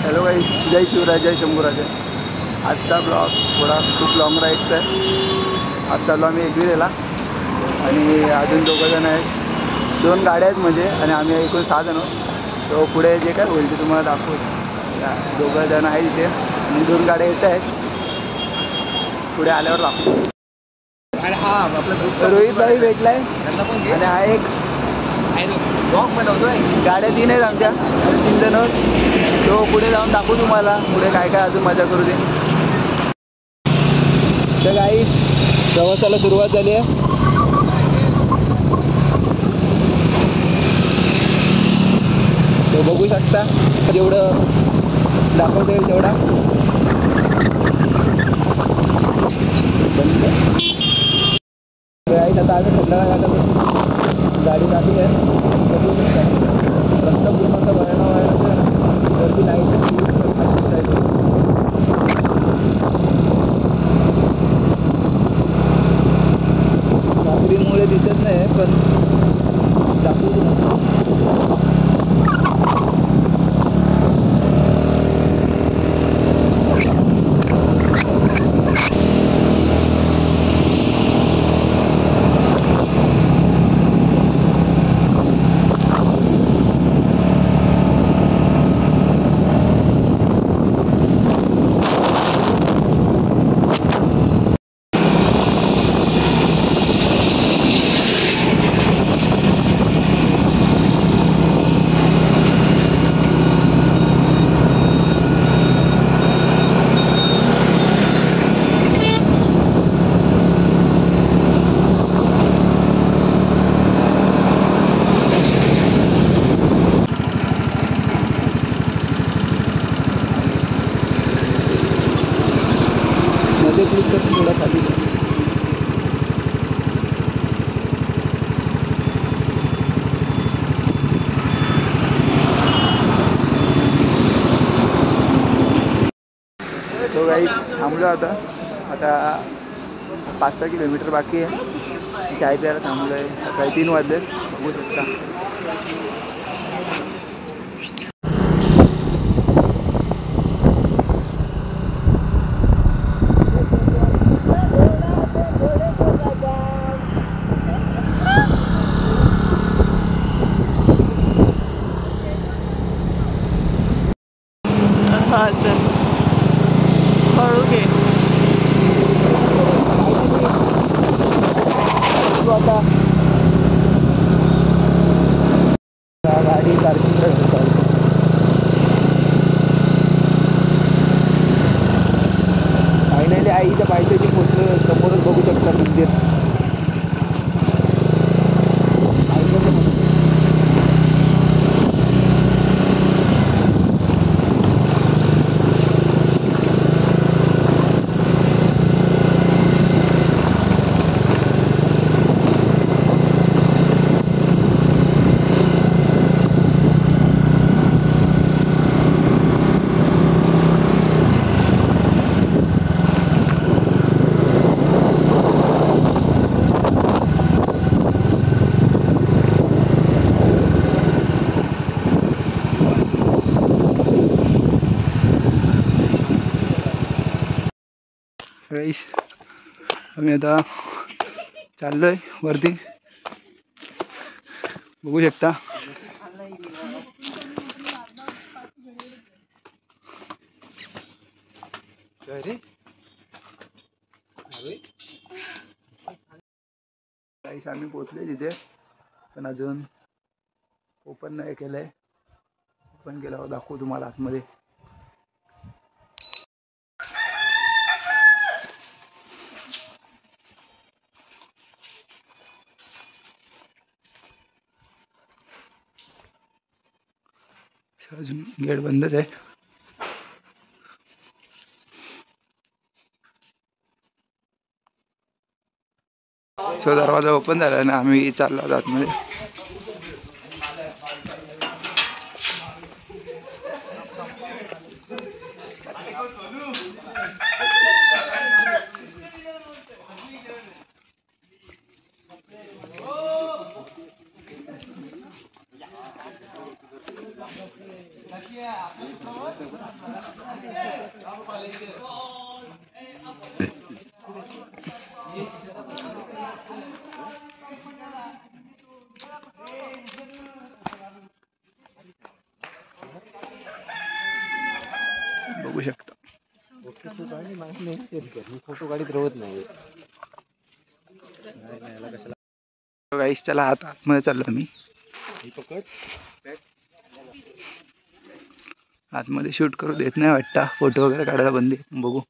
Hello गाईस, जय शिवराय, जय शंभूराजे. आजचा blog थोडा खूप लॉंग राईडचा आहे. आज चाललो आम्ही एकविरेला आणि अजून दोघंजण आहेत. 2 गाड्या आहेत म्हणजे, आणि आम्ही एकूण 6 जण आहोत. तो पुढे जे काय होईल ते तुम्हाला दाखवू. 2 जण आहेत इथे आणि 2 गाड्या येत आहेत. पुढे आल्यावर दाखवू. आणि हा आपला रोहित भाई भेटलाय आणि हा एक ब्लॉग बनवतोय. गाड्या 3 आहेत आमच्या, 3 जण. तो पुढे जाऊन दाखवू तुम्हाला पुढे काय काय अजून मजा करू दे. तर गाईस, प्रवासाला सुरुवात झाली आहे. सो बघू शकता, जेवढं दाखवता येईल तेवढा. गाईस, आता आम्ही खंडाळा घाटातून गाडी जाते आहे. बघू शकता रस्ता पूर्ण असा वळणावळणाचा वरती लाईट साईड. रात्रीमुळे दिसत नाही पण दाखवू. थोडा खाली तो गाईस थांबलो. आता 5-6 किलोमीटर बाकी आहे. चाय प्यायला थांबलो आहे. सकाळी 3 वाजले. बघू शकता. हा चल, हळू घे. आता गाडी पार्किंगला फायनली आईच्या पायथ्याशी पोचलो. समोरच बघू शकता मंदिर. गाईस, आम्ही आता चाललोय वरती. बघू शकता. गाईस, आम्ही पोचलोय तिथे, पण अजून ओपन नाही केलंय. ओपन केल्यावर दाखवू तुम्हाला आतमध्ये. अजून गेट बंदच आहे. सो दरवाजा ओपन झाला आणि आम्ही चाललो आतमध्ये. बघू शकता फोटो गाडीत रवत नाही. गाईस त्याला आतमध्ये चाललो मी. आतमध्ये शूट करू देत नाही वाटतं, फोटो वगैरे काढायला बंदी. बघू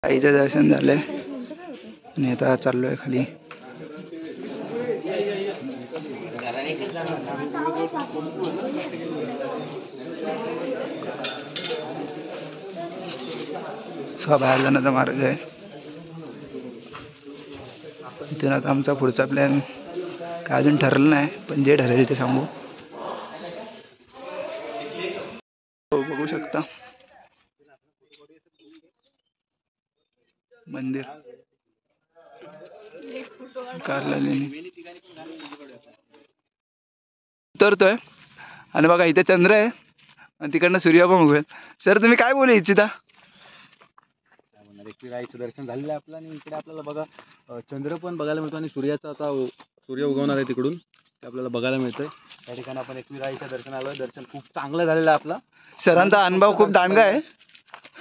आईचं दर्शन झालंय आणि आता चाललोय खाली. बाहेर जाण्याचा मार्ग आहे. इथून आता आमचा पुढचा प्लॅन काय अजून ठरलं नाही, पण जे ठरेल ते सांगू. बघू शकता मंदिर उतरतोय आणि बघा इथे चंद्र आहे आणि तिकडनं सूर्य पण उगवेल. सर तुम्ही काय बोलू इच्छिता? एकविराईचं दर्शन झालेलं आहे आपलं आणि इकडे आपल्याला बघा चंद्र पण बघायला मिळतो आणि सूर्याचा आता सूर्य उगवणार आहे तिकडून, ते आपल्याला बघायला मिळतंय. त्या ठिकाणी आपण एकविराईच्या दर्शनाला दर्शन खूप चांगलं झालेलं आहे आपला. सरांचा अनुभव खूप दांडगा आहे,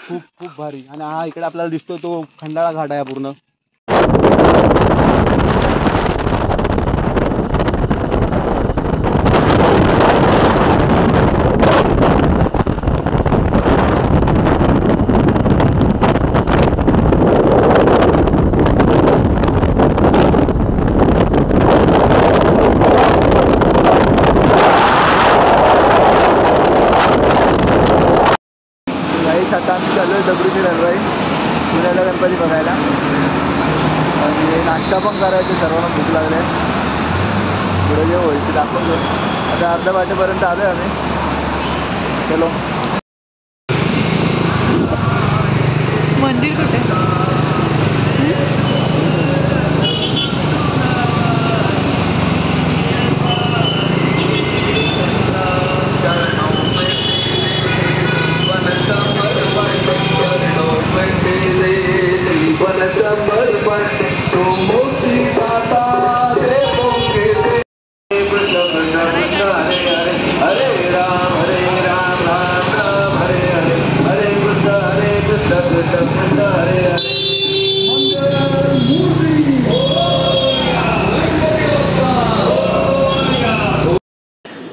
खूप खूप भारी. आणि हा इकडे आपल्याला दिसतो तो खंडाळा घाट आहे पूर्ण. आता आम्ही चालू आहे दगडूशेठ हलवाई पुण्याला गणपती बघायला आणि नाश्ता पण करायचं. सर्वांना भूक लागले, पुढे जे होईल ते दाखवतो. आता अर्ध्या वाटेपर्यंत आलो आहे आम्ही. चलो. मंदिर कुठे?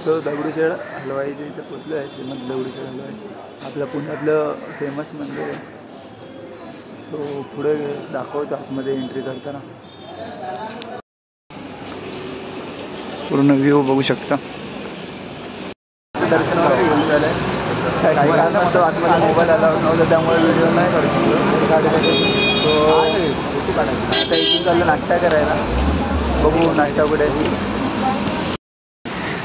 सो दगडूशेठ हलवाईच्या इथे पोचलो आहे. श्रीमंत दगडूशेठ हलवाई आपल्या पुण्यातलं फेमस मंदिर आहे. सो पुढे दाखवतो आतमध्ये एंट्री करताना पूर्ण व्ह्यू बघू शकता. दर्शन वगैरे घेऊन झालं आहे. काही कारणास्तव आतमध्ये मोबाईल अलाउड नव्हता त्यामुळे व्हिडिओ नाही काढू शकतो. तो आता इथून चाललं नाश्ता करायला. बघू नाश्ता कुठे.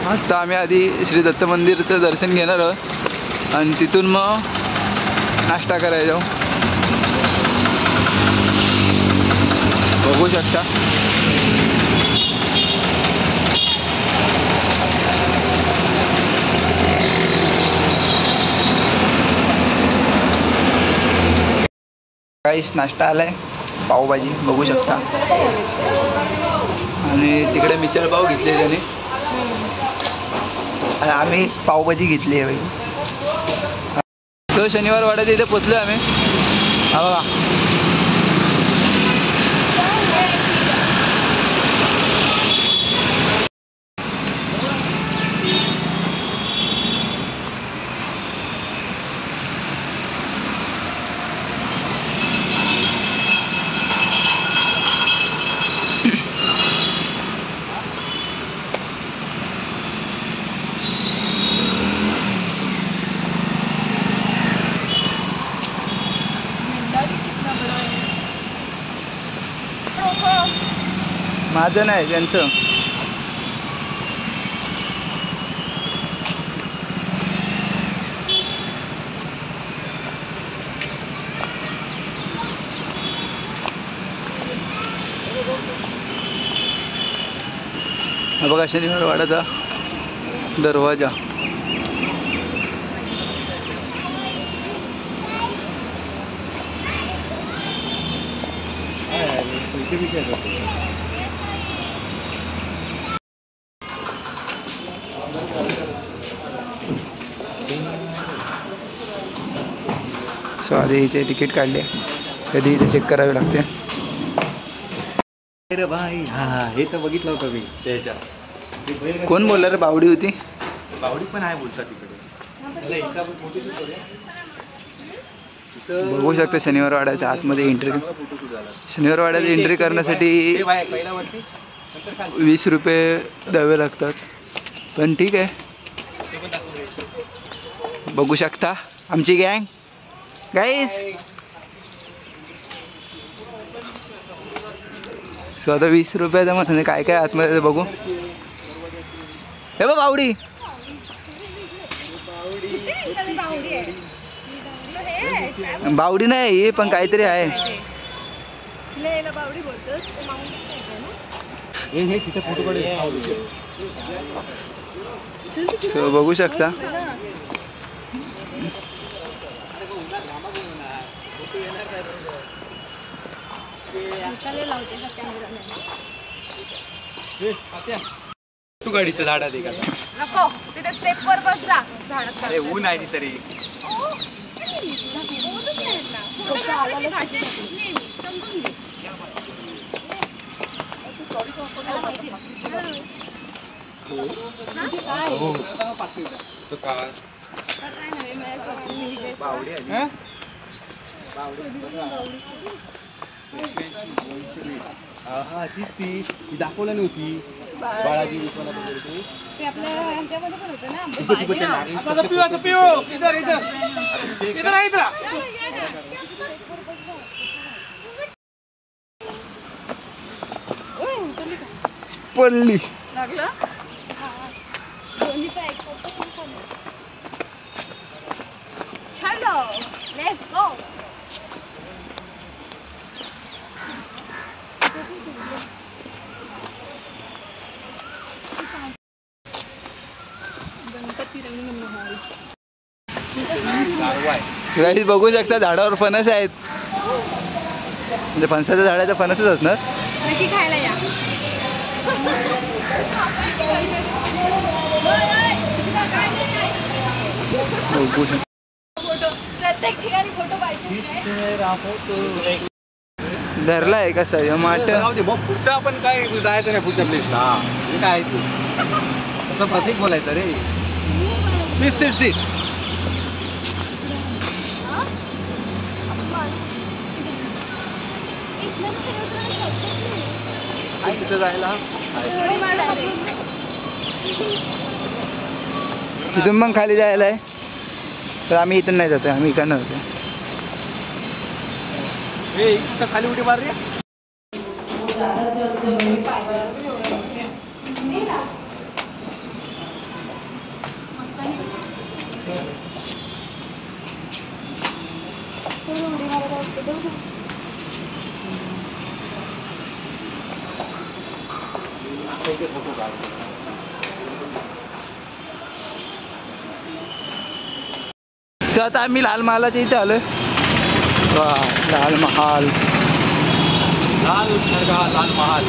आता आम्ही आधी श्री दत्त मंदिरचं दर्शन घेणार आहोत आणि तिथून मग नाश्ता करायला जाऊ. बघू शकता काहीच नाश्ता आलाय. पावभाजी बघू शकता आणि तिकडे मिसळपाव घेतले त्याने आणि आम्ही पावभाजी घेतली आहे बाई. तो शनिवार वाड्यात इथे पोचलो आम्ही. हा बघा माझं नाही त्यांचं. हा बघा शनिवार वाड्याचा दरवाजा. सो आधी इथे तिकीट काढले. कधी इथे चेक करावे लागते. रे भाई हा हे तर बघितलं होतं मी त्याच्या. कोण बोलला रे बावडी होती. बावडी पण आहे बोलता तिकडे. बघू शकता शनिवार वाड्याच्या आतमध्ये एंट्री. शनिवार वाड्यात एंट्री करण्यासाठी 20 रुपये द्यावे लागतात. पण ठीक आहे. बघू शकता आमची गँग गाईस. सो आता 20 रुपयाचं म्हणजे काय काय आतमध्ये बघू. हे बघ बावडी. बावडी नाही ही पण काहीतरी आहे. तिथे फोटो काढ. सो बघू शकता तू गाडीचं झाडात आहे का. नको तिथे स्टेपवर बस जा झाडात. अरे ऊन आहे तरी. हा तीच ती दाखवलं नव्हती. बाळाजी ते आपल्या ह्याच्यामध्ये पण होतं ना. पडली. लागलं चलो लेट्स गो. गाईस बघू शकता झाडावर फणस आहेत. म्हणजे फणसाच्या झाडाचा फणसच असणार. कशी खायला या. बघू शकता प्रत्येक ठिकाणी फोटो पाहिजे. धरला आहे का सर माट. पुढचा आपण काय जायचं नाही पुढच्या प्लेसला. हे काय तू असं प्रतीक बोलायचं रे. दिस इज दिस. तिथं जायला तिथून मग खाली जायला आहे. तर आम्ही इथून नाही जातो, आम्ही इकडनं जातो. खाली उडी मार रे. सो आता आम्ही लाल महालाच्या इथे आलोय. वा, लाल महाल. लाल लाल महाल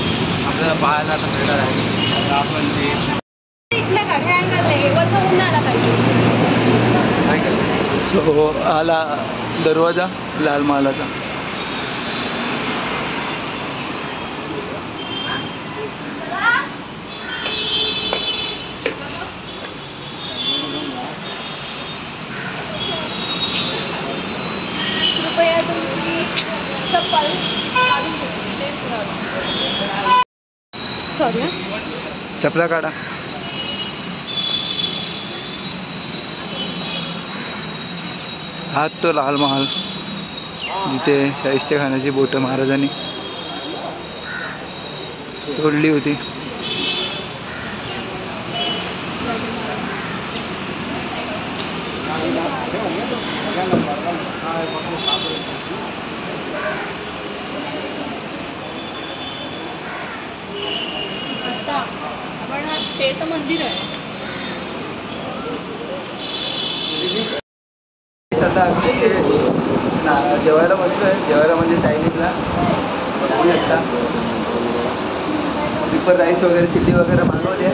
आपल्याला पाहायला आता मिळणार आहे. आता आपण ते इथनं का हे angle आहे, वरचं ऊन आला पाहिजे. काय केलं. सो आला दरवाजा लाल महालाचा. कृपया तुमची चप्पल काढून सॉरी. चपला काढा. हा तो लाल महाल जिथे शाहिस्ते खानाची बोटं महाराजांनी तोडली होती. पण ते तर मंदिर आहे. आता आम्ही जेवायला बसलोय. जेवायला म्हणजे चायनीजला बघू शकता. स्लीपर राईस वगैरे चिल्ली वगैरे मागवले.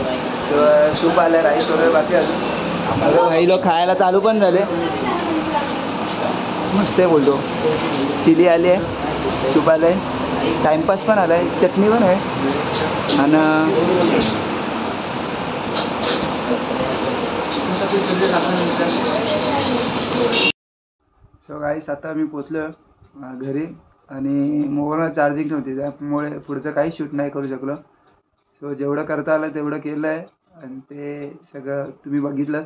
तर सूप आलं, राईस वगैरे बाकी अजून. अगं भाई लोक खायला चालू पण झाले. मस्त आहे बोलतो. चिली आली आहे, सूप आलं आहे, टाईमपास पण आला आहे, चटणी पण आहे. आणि सो गाईस आता मी पोचलो घरी आणि मोबाईलला चार्जिंग नव्हती, त्यामुळे पुढचं काही शूट नाही करू शकलो. सो जेवढं करता आलं तेवढं केलं आहे आणि ते सगळं तुम्ही बघितलंच.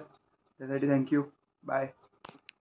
त्यासाठी थँक्यू. बाय.